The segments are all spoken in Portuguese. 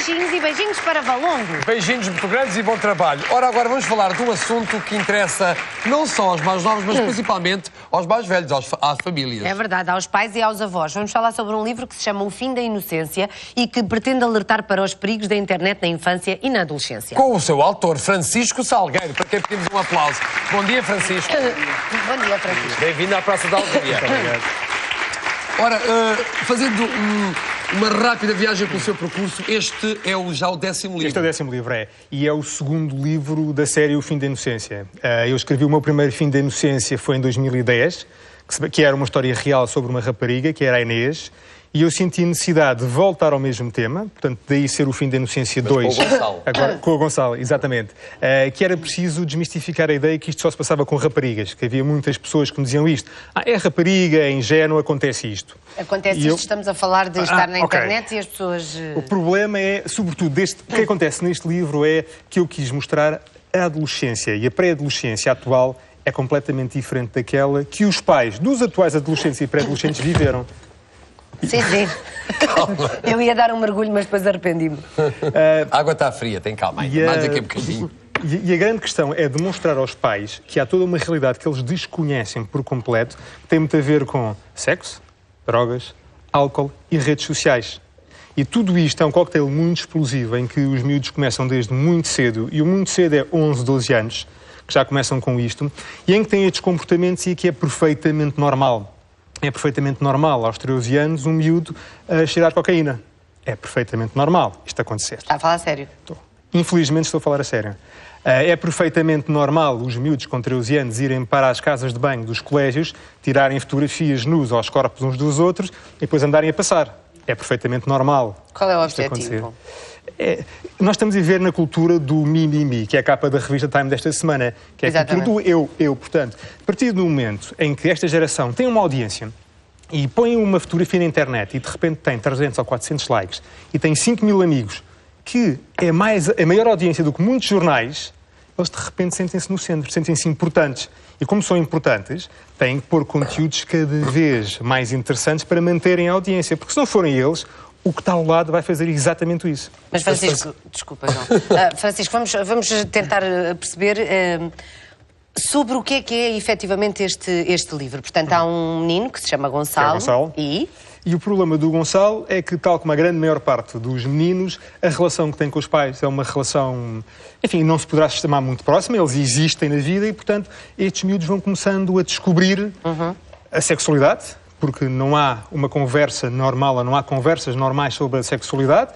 beijinhos e beijinhos para Valongo. Beijinhos muito grandes e bom trabalho. Ora, agora vamos falar de um assunto que interessa não só aos mais novos, mas principalmente aos mais velhos, às famílias. É verdade, aos pais e aos avós. Vamos falar sobre um livro que se chama O Fim da Inocência e que pretende alertar para os perigos da internet na infância e na adolescência. Com o seu autor, Francisco Salgueiro, para quem pedimos um aplauso. Bom dia, Francisco. Bom dia, Francisco. Bem-vindo à Praça da Aldeia. Ora, fazendo uma rápida viagem pelo seu percurso, este é já o 10º livro. Este é o 10º livro, e é o segundo livro da série O Fim da Inocência. Eu escrevi o meu primeiro Fim da Inocência, foi em 2010, que era uma história real sobre uma rapariga, que era a Inês, e eu senti a necessidade de voltar ao mesmo tema, portanto, daí ser o Fim da Inocência 2. Com o Gonçalo. Agora, com o Gonçalo, exatamente. Que era preciso desmistificar a ideia que isto só se passava com raparigas, que havia muitas pessoas que me diziam isto. É rapariga, é ingênuo, acontece isto. Acontece isto, estamos a falar de estar na internet e as pessoas... O problema é, sobretudo, o que acontece neste livro é que eu quis mostrar a adolescência e a pré-adolescência atual é completamente diferente daquela que os pais dos atuais adolescentes e pré-adolescentes viveram. Sim, sim. Eu ia dar um mergulho, mas depois arrependi-me. A água está fria, tem calma aí. Mais aqui um bocadinho. E a grande questão é demonstrar aos pais que há toda uma realidade que eles desconhecem por completo, que tem muito a ver com sexo, drogas, álcool e redes sociais. E tudo isto é um cocktail muito explosivo, em que os miúdos começam desde muito cedo, e o muito cedo é 11, 12 anos, que já começam com isto, e em que têm estes comportamentos e que é perfeitamente normal. É perfeitamente normal, aos 13 anos, um miúdo a cheirar cocaína. É perfeitamente normal isto acontecer. Está a falar a sério? Estou. Infelizmente estou a falar a sério. É perfeitamente normal os miúdos com 13 anos irem para as casas de banho dos colégios, tirarem fotografias nus aos corpos uns dos outros e depois andarem a passar. É perfeitamente normal. Qual é o objetivo? Nós estamos a viver na cultura do mimimi, que é a capa da revista Time desta semana, que é a cultura do eu. Portanto, a partir do momento em que esta geração tem uma audiência e põe uma fotografia na internet e de repente tem 300 ou 400 likes e tem 5.000 amigos, que é a maior audiência do que muitos jornais, eles de repente sentem-se no centro, sentem-se importantes. E como são importantes, têm que pôr conteúdos cada vez mais interessantes para manterem a audiência, porque se não forem eles, o que está ao lado vai fazer exatamente isso. Mas Francisco, desculpa, João. Francisco, vamos tentar perceber sobre o que é efetivamente este livro. Portanto, há um menino que se chama Gonçalo. E o problema do Gonçalo é que, tal como a grande maior parte dos meninos, a relação que tem com os pais é uma relação, enfim, não se poderá chamar muito próxima, eles existem na vida e, portanto, estes miúdos vão começando a descobrir a sexualidade, porque não há uma conversa normal, ou não há conversas normais sobre a sexualidade.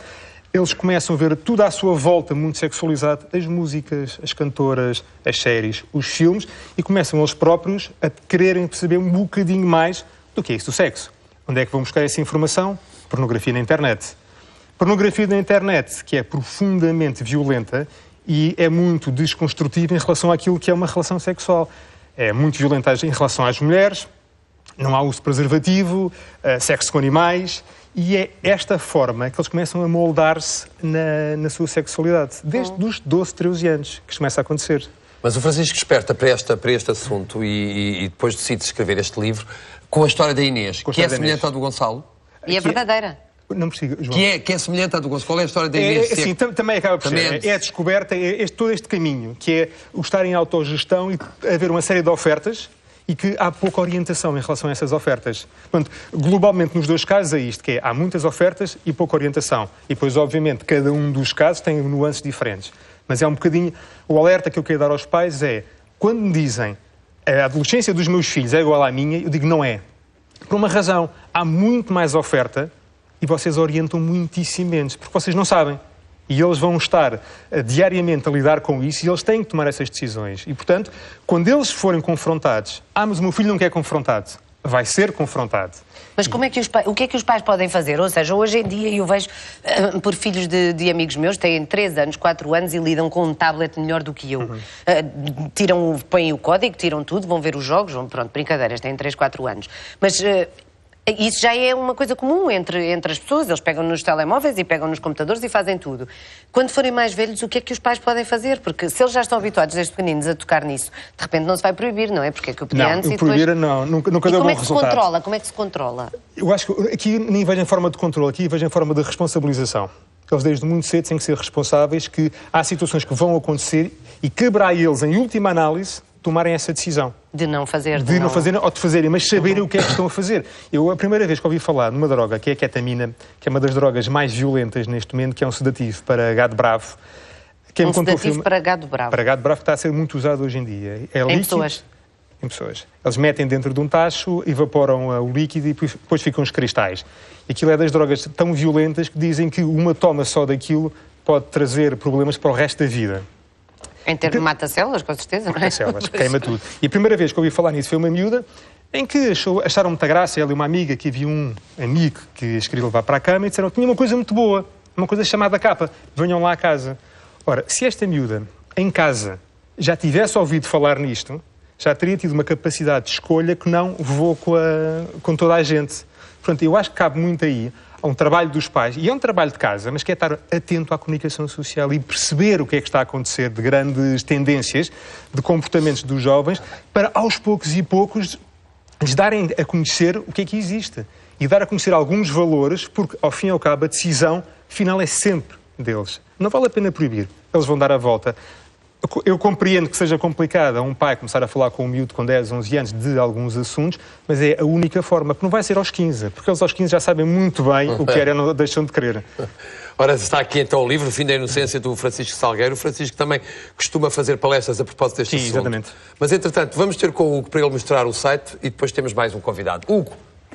Eles começam a ver tudo à sua volta muito sexualizado, as músicas, as cantoras, as séries, os filmes, e começam eles próprios a quererem perceber um bocadinho mais do que é isso do sexo. Onde é que vão buscar essa informação? Pornografia na internet. Pornografia na internet, que é profundamente violenta e é muito desconstrutiva em relação àquilo que é uma relação sexual. É muito violenta em relação às mulheres, não há uso de preservativo, sexo com animais, e é esta forma que eles começam a moldar-se na sua sexualidade, desde os 12, 13 anos que isto começa a acontecer. Mas o Francisco desperta para este assunto e depois decide escrever este livro com a história da Inês, que é semelhante à do Gonçalo. E é verdadeira. Não persiga, João. Que é semelhante à do Gonçalo. Qual é a história da Inês? Sim, também acaba por ser. É a descoberta, todo este caminho, que é o estar em autogestão e haver uma série de ofertas e que há pouca orientação em relação a essas ofertas. Portanto, globalmente, nos dois casos é isto, que é, há muitas ofertas e pouca orientação. E depois, obviamente, cada um dos casos tem nuances diferentes. Mas é um bocadinho... O alerta que eu quero dar aos pais é, quando me dizem a adolescência dos meus filhos é igual à minha, eu digo não é. Por uma razão, há muito mais oferta e vocês orientam muitíssimo menos, porque vocês não sabem. E eles vão estar diariamente a lidar com isso e eles têm que tomar essas decisões. E, portanto, quando eles forem confrontados, mas o meu filho não quer confrontado, vai ser confrontado. Mas como é que o que é que os pais podem fazer? Ou seja, hoje em dia eu vejo por filhos de amigos meus, têm 3 anos, 4 anos e lidam com um tablet melhor do que eu. Põem o código, tiram tudo, vão ver os jogos, pronto, brincadeiras, têm 3, 4 anos. Mas isso já é uma coisa comum entre as pessoas, eles pegam nos telemóveis e pegam nos computadores e fazem tudo. Quando forem mais velhos, o que é que os pais podem fazer? Porque se eles já estão habituados desde pequeninos a tocar nisso, de repente não se vai proibir, não é? Porque é que eu pedi antes e depois... proibir não, nunca deu bom resultado. Como é que se controla? Como é que se controla? Eu acho que aqui nem vejo em forma de controle, aqui vejo em forma de responsabilização. eles desde muito cedo têm que ser responsáveis, que há situações que vão acontecer e caberá a eles, em última análise, tomarem essa decisão. De não fazer. De não fazerem ou de fazerem, mas saberem o que é que estão a fazer. Eu, a primeira vez que ouvi falar numa droga, que é a ketamina, que é uma das drogas mais violentas neste momento, que é um sedativo para gado bravo. Um sedativo para gado bravo. Para gado bravo, que está a ser muito usado hoje em dia. É líquido, pessoas? Em pessoas. Eles metem dentro de um tacho, evaporam o líquido e depois ficam os cristais. E aquilo é das drogas tão violentas que dizem que uma toma só daquilo pode trazer problemas para o resto da vida. Em termos de mata-células, com certeza, não é? Mata-células, queima tudo. E a primeira vez que ouvi falar nisso foi uma miúda em que acharam muita graça, ela e uma amiga, que havia um amigo que as queria levar para a cama e disseram que tinha uma coisa muito boa, uma coisa chamada capa, venham lá à casa. Ora, se esta miúda, em casa, já tivesse ouvido falar nisto, já teria tido uma capacidade de escolha que não vou com toda a gente. Portanto, eu acho que cabe muito aí a um trabalho dos pais, e é um trabalho de casa, mas que é estar atento à comunicação social e perceber o que é que está a acontecer de grandes tendências, de comportamentos dos jovens, para aos poucos e poucos lhes darem a conhecer o que é que existe. E dar a conhecer alguns valores, porque, ao fim e ao cabo, a decisão final é sempre deles. Não vale a pena proibir. Eles vão dar a volta. Eu compreendo que seja complicado a um pai começar a falar com um miúdo com 10, 11 anos de alguns assuntos, mas é a única forma, porque não vai ser aos 15, porque eles aos 15 já sabem muito bem o que querem e não deixam de querer. Ora, está aqui então o livro, O Fim da Inocência, do Francisco Salgueiro. O Francisco também costuma fazer palestras a propósito deste assunto. Exatamente. Mas, entretanto, vamos ter com o Hugo para ele mostrar o site e depois temos mais um convidado. Hugo.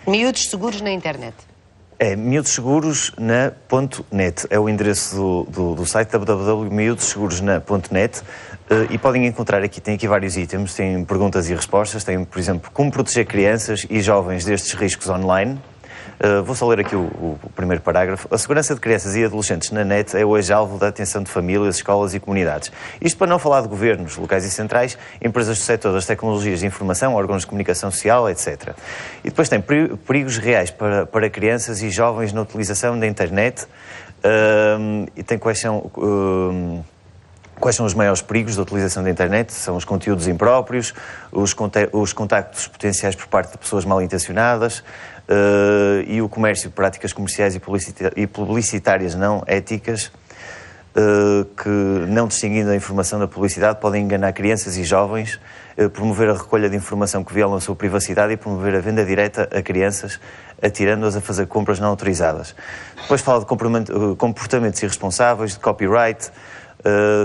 Miúdos seguros na internet. É miudosseguros.net, é o endereço do site www.miudosseguros.net e podem encontrar aqui, tem aqui vários itens, tem perguntas e respostas, tem, por exemplo, como proteger crianças e jovens destes riscos online. Vou só ler aqui o primeiro parágrafo. A segurança de crianças e adolescentes na net é hoje alvo da atenção de famílias, escolas e comunidades. Isto para não falar de governos locais e centrais, empresas do setor das tecnologias de informação, órgãos de comunicação social, etc. E depois tem perigos reais para crianças e jovens na utilização da internet e tem quais são os maiores perigos da utilização da internet? São os conteúdos impróprios, os contactos potenciais por parte de pessoas mal intencionadas e o comércio de práticas comerciais e publicitárias não éticas que, não distinguindo a informação da publicidade, podem enganar crianças e jovens, promover a recolha de informação que viola a sua privacidade e promover a venda direta a crianças, atirando-as a fazer compras não autorizadas. Depois fala de comportamentos irresponsáveis, de copyright.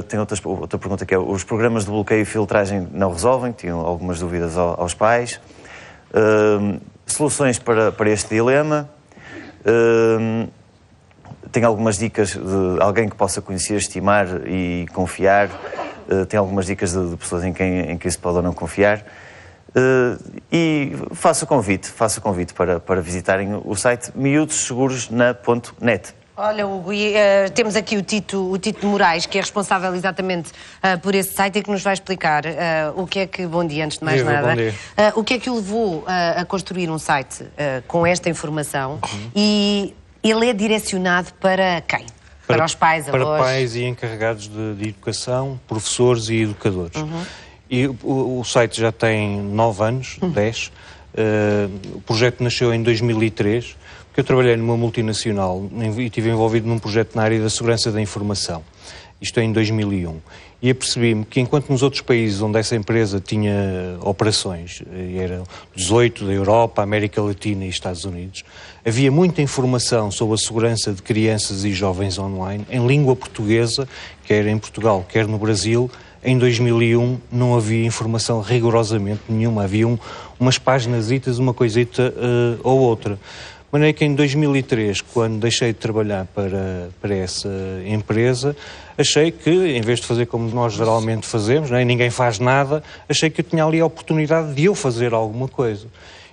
Tem outra pergunta que é: os programas de bloqueio e filtragem não resolvem? Tinham algumas dúvidas aos pais. Soluções para este dilema. Tem algumas dicas de alguém que possa conhecer, estimar e confiar. Tem algumas dicas de pessoas em quem se pode ou não confiar. E faço o convite para visitarem o site miudosseguros.net. Olha, Hugo, temos aqui o Tito Moraes, que é responsável exatamente por esse site e que nos vai explicar o que é que... Bom dia, antes de mais nada. Bom dia. O que é que o levou a construir um site com esta informação e ele é direcionado para quem? Para os pais, avós? Para pais e encarregados de educação, professores e educadores. E o site já tem 9 anos, 10. O projeto nasceu em 2003, porque eu trabalhei numa multinacional e estive envolvido num projeto na área da segurança da informação. Isto é em 2001. E apercebi-me que, enquanto nos outros países onde essa empresa tinha operações, e eram 18 da Europa, América Latina e Estados Unidos, havia muita informação sobre a segurança de crianças e jovens online, em língua portuguesa, quer em Portugal, quer no Brasil. Em 2001 não havia informação rigorosamente nenhuma, havia umas paginasitas, uma coisita ou outra. De maneira que em 2003, quando deixei de trabalhar para essa empresa, achei que, em vez de fazer como nós geralmente fazemos, não é? Ninguém faz nada, achei que eu tinha ali a oportunidade de eu fazer alguma coisa.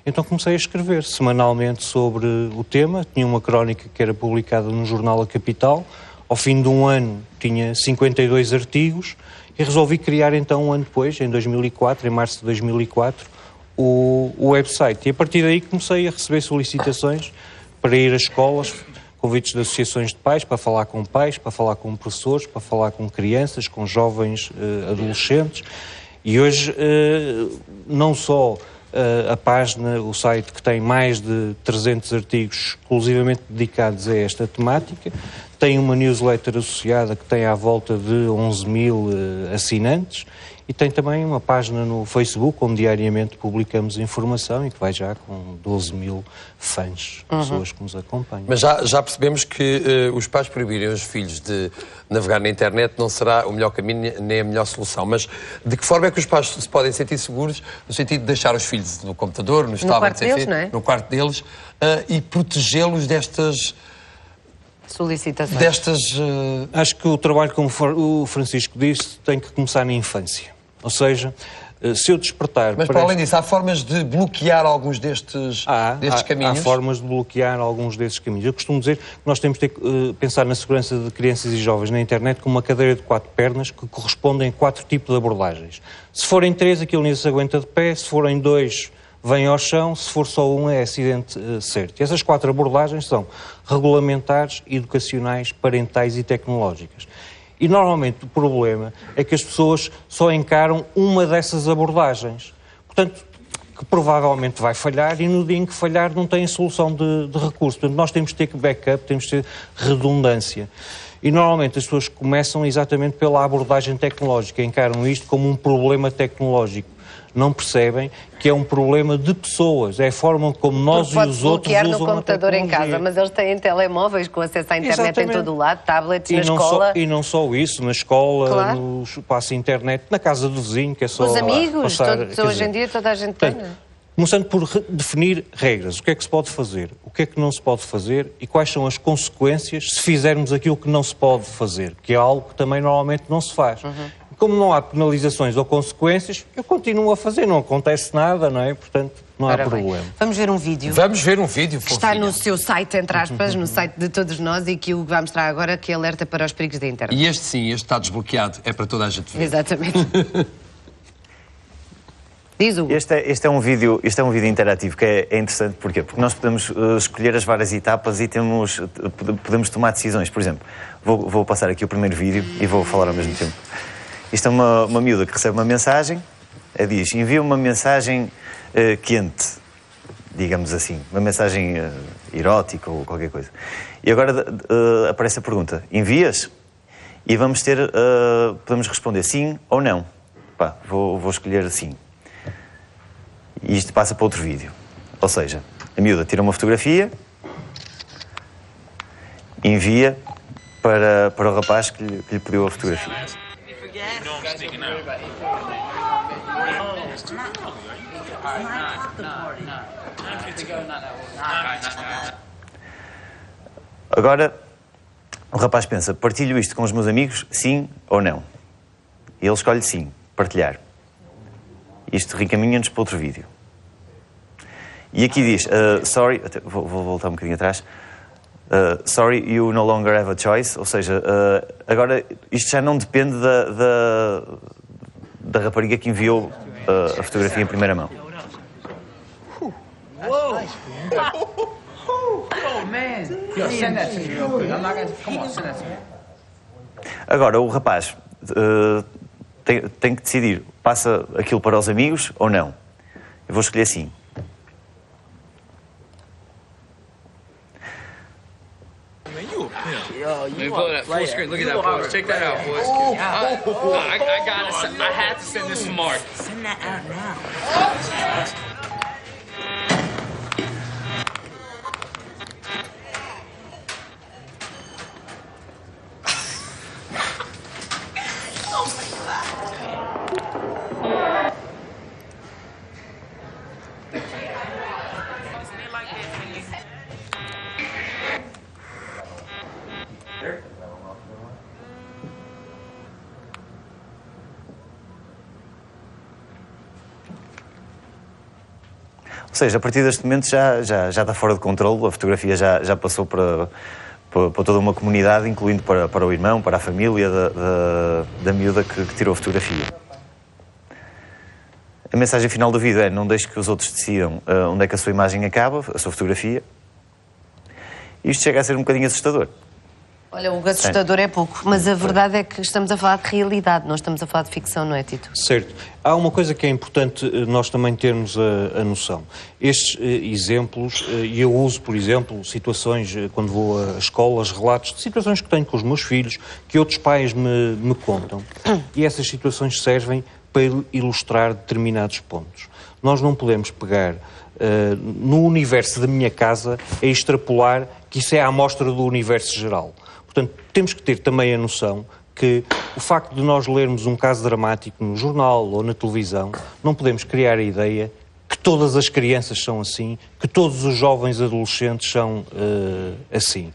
Então comecei a escrever semanalmente sobre o tema, tinha uma crónica que era publicada no jornal A Capital, ao fim de um ano tinha 52 artigos e resolvi criar então um ano depois, em 2004, em março de 2004, o website. E a partir daí comecei a receber solicitações para ir às escolas, convites de associações de pais, para falar com pais, para falar com professores, para falar com crianças, com jovens adolescentes. E hoje não só a página, o site que tem mais de 300 artigos exclusivamente dedicados a esta temática, tem uma newsletter associada que tem à volta de 11 mil assinantes e tem também uma página no Facebook onde diariamente publicamos informação e que vai já com 12 mil fãs, pessoas que nos acompanham. Mas já percebemos que os pais proibirem os filhos de navegar na internet não será o melhor caminho nem a melhor solução. Mas de que forma é que os pais se podem sentir seguros no sentido de deixar os filhos no computador, nos tablets, enfim, no quarto deles, e protegê-los destas solicitações? Acho que o trabalho, como o Francisco disse, tem que começar na infância. Ou seja, se eu despertar... Mas, para além disso, há formas de bloquear alguns destes caminhos? Há formas de bloquear alguns desses caminhos. Eu costumo dizer que nós temos de pensar na segurança de crianças e jovens na internet como uma cadeira de 4 pernas que correspondem a 4 tipos de abordagens. Se forem 3, aquilo nem se aguenta de pé. Se forem 2, vem ao chão. Se for só 1, é acidente certo. E essas 4 abordagens são regulamentares, educacionais, parentais e tecnológicas. E normalmente o problema é que as pessoas só encaram uma dessas abordagens. Portanto, que provavelmente vai falhar e no dia em que falhar não tem solução de recurso. Portanto, nós temos de ter backup, temos de ter redundância. E normalmente as pessoas começam exatamente pela abordagem tecnológica, encaram isto como um problema tecnológico. Não percebem que é um problema de pessoas, é a forma como nós e os outros usam no computador em casa, mas eles têm telemóveis com acesso à internet em todo o lado, tablets na escola. E não só isso, na escola, claro, no espaço internet, na casa do vizinho, que é só... Os amigos, hoje em dia toda a gente tem. Começando por definir regras, o que é que se pode fazer, o que é que não se pode fazer e quais são as consequências se fizermos aquilo que não se pode fazer, que é algo que também normalmente não se faz. Como não há penalizações ou consequências, eu continuo a fazer, não acontece nada, não é? Portanto, não há problema. Vamos ver um vídeo. Vamos ver um vídeo, que está no seu site, entre aspas, no site de todos nós e que o vai mostrar agora, que alerta para os perigos da internet. E este sim, este está desbloqueado, é para toda a gente ver. Exatamente. Diz o... Este é um vídeo interativo que é interessante. Porquê? Porque nós podemos escolher as várias etapas e podemos tomar decisões. Por exemplo, vou passar aqui o primeiro vídeo e vou falar ao mesmo tempo. Isto é uma miúda que recebe uma mensagem, diz, envia uma mensagem quente, digamos assim, uma mensagem erótica ou qualquer coisa. E agora aparece a pergunta, envias? E podemos responder sim ou não. Pá, vou escolher sim. E isto passa para outro vídeo. Ou seja, a miúda tira uma fotografia, envia para o rapaz que lhe pediu a fotografia. Agora, o rapaz pensa, partilho isto com os meus amigos, sim ou não? E ele escolhe sim, partilhar. Isto reencaminha-nos para outro vídeo. E aqui diz, sorry, vou voltar um bocadinho atrás, sorry, you no longer have a choice, ou seja, agora isto já não depende da rapariga que enviou a fotografia em primeira mão. Agora, o rapaz tem que decidir, passa aquilo para os amigos ou não. Eu vou escolher sim. Let me pull it up full screen. Look at that, boys. Check that out, boys. I had to send this to Mark. Send that out now. Ou seja, a partir deste momento já está fora de controle, a fotografia já passou para toda uma comunidade, incluindo para o irmão, para a família da miúda que tirou a fotografia. A mensagem final do vídeo é: não deixe que os outros decidam onde é que a sua imagem acaba, a sua fotografia. Isto chega a ser um bocadinho assustador. Olha, o assustador é pouco, mas a verdade é que estamos a falar de realidade, não estamos a falar de ficção, não é, Tito? Certo. Há uma coisa que é importante nós também termos a noção. Estes exemplos, e eu uso, por exemplo, situações, quando vou a escolas, relatos de situações que tenho com os meus filhos, que outros pais me contam, e essas situações servem para ilustrar determinados pontos. Nós não podemos pegar no universo da minha casa e extrapolar que isso é a amostra do universo geral. Portanto, temos que ter também a noção que o facto de nós lermos um caso dramático no jornal ou na televisão, não podemos criar a ideia que todas as crianças são assim, que todos os jovens adolescentes são assim.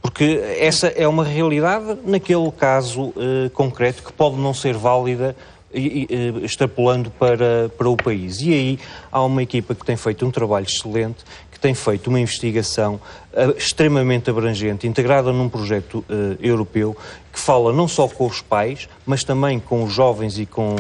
Porque essa é uma realidade naquele caso concreto que pode não ser válida extrapolando para o país. E aí há uma equipa que tem feito um trabalho excelente, que tem feito uma investigação extremamente abrangente, integrada num projeto europeu, que fala não só com os pais, mas também com os jovens e com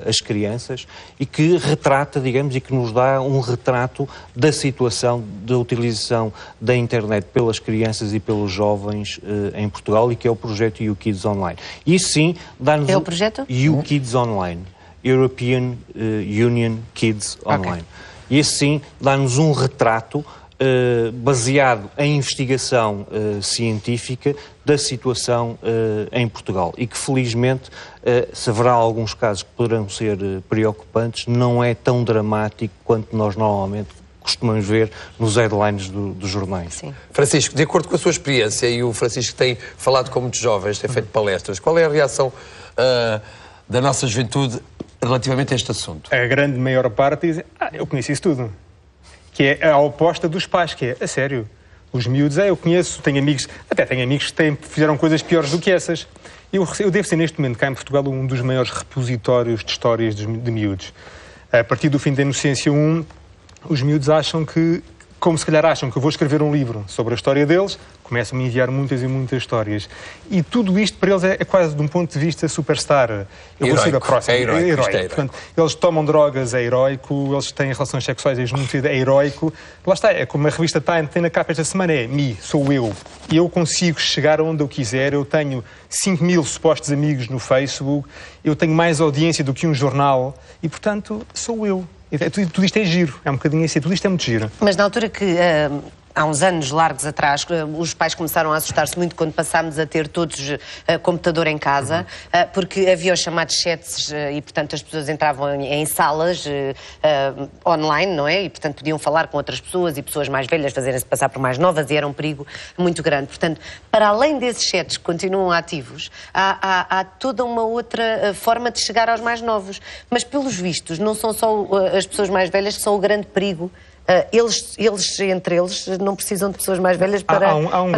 as crianças, e que retrata, digamos, e que nos dá um retrato da situação da utilização da internet pelas crianças e pelos jovens em Portugal, e que é o projeto YouKids Online. E sim, dá-nos... É o projeto? YouKids Online. European Union Kids Online. Okay. E esse sim dá-nos um retrato baseado em investigação científica da situação em Portugal, e que felizmente, se haverá alguns casos que poderão ser preocupantes, não é tão dramático quanto nós normalmente costumamos ver nos headlines dos jornais. Sim. Francisco, de acordo com a sua experiência, e o Francisco tem falado com muitos jovens, tem feito palestras, qual é a reação da nossa juventude relativamente a este assunto? A grande maior parte diz, eu conheço isso tudo. Que é a oposta dos pais, que é, a sério, os miúdos, eu conheço, tenho amigos que fizeram coisas piores do que essas. Eu devo ser, neste momento, cá em Portugal, um dos maiores repositórios de histórias de miúdos. A partir do fim da Inocência 1, os miúdos acham que, como se calhar acham que eu vou escrever um livro sobre a história deles, começam-me a enviar muitas e muitas histórias. E tudo isto para eles é quase de um ponto de vista superstar. Eu vou ser a próxima. É heroico. Portanto, eles tomam drogas, é heroico, eles têm relações sexuais, é heroico. Lá está, é como a revista Time tem na capa esta semana, é me, sou eu. E eu consigo chegar onde eu quiser, eu tenho 5.000 supostos amigos no Facebook, eu tenho mais audiência do que um jornal e, portanto, sou eu. Tudo isto é giro, é um bocadinho assim, tudo isto é muito giro. Mas na altura que, há uns anos largos atrás, os pais começaram a assustar-se muito quando passámos a ter todos computador em casa, porque havia os chamados chats e, portanto, as pessoas entravam em salas online, não é? E, portanto, podiam falar com outras pessoas e pessoas mais velhas fazerem-se passar por mais novas, e era um perigo muito grande. Portanto, para além desses chats que continuam ativos, há toda uma outra forma de chegar aos mais novos. Mas, pelos vistos, não são só as pessoas mais velhas que são o grande perigo. Eles, entre eles, não precisam de pessoas mais velhas para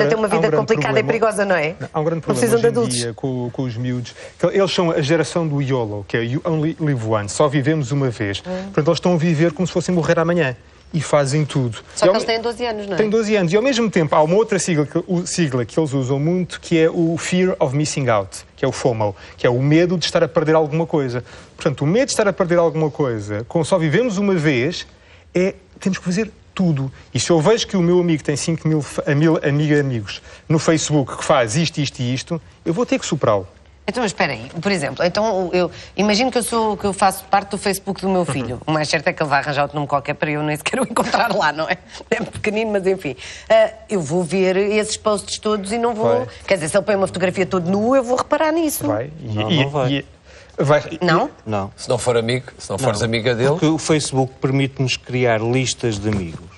ter uma vida complicada e perigosa, não é? Há um grande problema hoje em dia com os miúdos. Eles são a geração do YOLO, que é You Only Live Once, só vivemos uma vez. Portanto, eles estão a viver como se fossem morrer amanhã. E fazem tudo. Só que eles têm 12 anos, não é? Têm 12 anos. E, ao mesmo tempo, há uma outra sigla que eles usam muito, que é o Fear of Missing Out, que é o FOMO, que é o medo de estar a perder alguma coisa. Portanto, o medo de estar a perder alguma coisa, com só vivemos uma vez, temos que fazer tudo. E se eu vejo que o meu amigo tem 5.000 amigos no Facebook que faz isto, isto e isto, eu vou ter que superá-lo. Então, mas espera aí, por exemplo, eu imagino que eu faço parte do Facebook do meu filho. O mais certo é que ele vai arranjar outro nome qualquer para eu nem sequer o encontrar lá, não é? É pequenino, mas enfim. Eu vou ver esses posts todos e não vou... Vai. Quer dizer, se ele põe uma fotografia todo nu, eu vou reparar nisso. Vai. Não vai. Não? Não. Se não for amigo, se não fores amiga dele... Porque o Facebook permite-nos criar listas de amigos.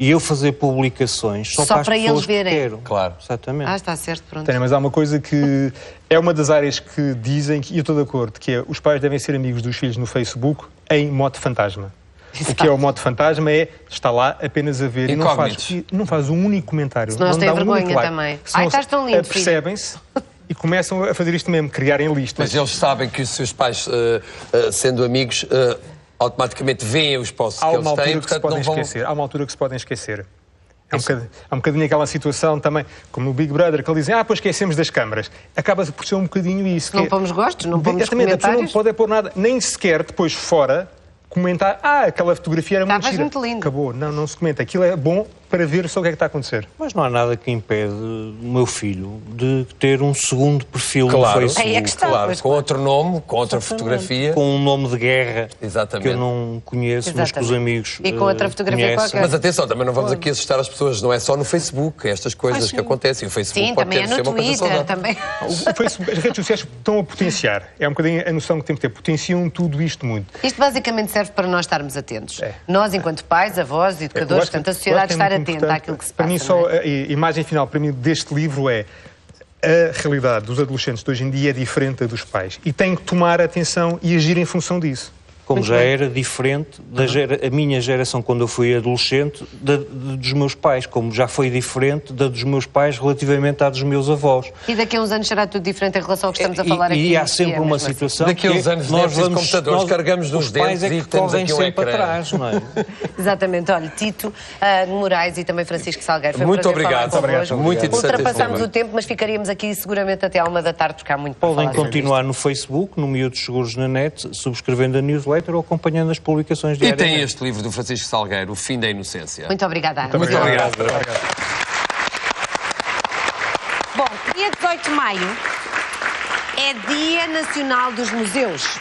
E eu fazer publicações só para eles verem. Que quero. Claro. Exatamente. Está certo, pronto. Mas há uma coisa que é uma das áreas que dizem, e eu estou de acordo, que é os pais devem ser amigos dos filhos no Facebook em modo fantasma. Exato. O que é o modo fantasma está lá apenas a ver e não faz um único comentário. Senão eles têm vergonha também. Estás tão lindo, filho. Percebem-se e começam a fazer isto mesmo, criarem listas. Mas eles sabem que os seus pais, sendo amigos... automaticamente veem os posts que eles têm, portanto não vão... Há uma altura que se podem esquecer. É um bocadinho aquela situação também, como no Big Brother, que eles dizem, pois esquecemos das câmaras. Acaba por ser um bocadinho isso. Não pomos gostos, não pomos comentários. A pessoa não pode pôr nada, nem sequer depois fora comentar, aquela fotografia era muito gira. Muito lindo. Acabou, não se comenta. Aquilo é bom para ver só o que é que está a acontecer. Mas não há nada que impede o meu filho de ter um segundo perfil no Facebook. Aí é que está, Claro, pois, com outro nome, com outra fotografia. Com um nome de guerra Exatamente. que eu não conheço, mas que os amigos E com outra fotografia conhecem. qualquer. Mas atenção, também não vamos aqui assustar as pessoas, não é só no Facebook, estas coisas que acontecem. O Facebook Sim, pode também é ter no ser uma coisa Twitter, saudável. também. O Facebook, as redes sociais estão a potenciar. É um bocadinho a noção que temos que ter. Potenciam tudo isto muito. Isto basicamente serve para nós estarmos atentos. É. Nós, enquanto pais, avós, educadores, portanto, a sociedade estar atenta àquilo que se passa. Para mim, não só é? a imagem final para mim deste livro é a realidade dos adolescentes de hoje em dia é diferente da dos pais. E tem que tomar atenção e agir em função disso. Como já era diferente a minha geração, quando eu fui adolescente, dos meus pais, como já foi diferente da dos meus pais relativamente à dos meus avós. E daqui a uns anos será tudo diferente em relação ao que estamos a falar aqui. E há sempre uma mesmo assim. situação Daqui a uns que anos nós deve ser vamos, computadores, carregamos nos os pais dentes é e que temos correm aqui um sempre ecrã. atrás, não é? Exatamente. Olha, Tito Moraes e também Francisco Salgueiro. Foi um Muito prazer obrigado. falar convosco. Muito interessante este Ultrapassámos tema. o tempo, mas ficaríamos aqui seguramente até à 1 da tarde, porque há muito para Podem falar sobre continuar no Facebook, no Miúdos Seguros na net, subscrevendo a newsletter ou acompanhando as publicações E diárias. tem este livro do Francisco Salgueiro, O Fim da Inocência. isto. Muito obrigada, Ana. Muito obrigado. Bom, dia 18 de maio é Dia Nacional dos Museus.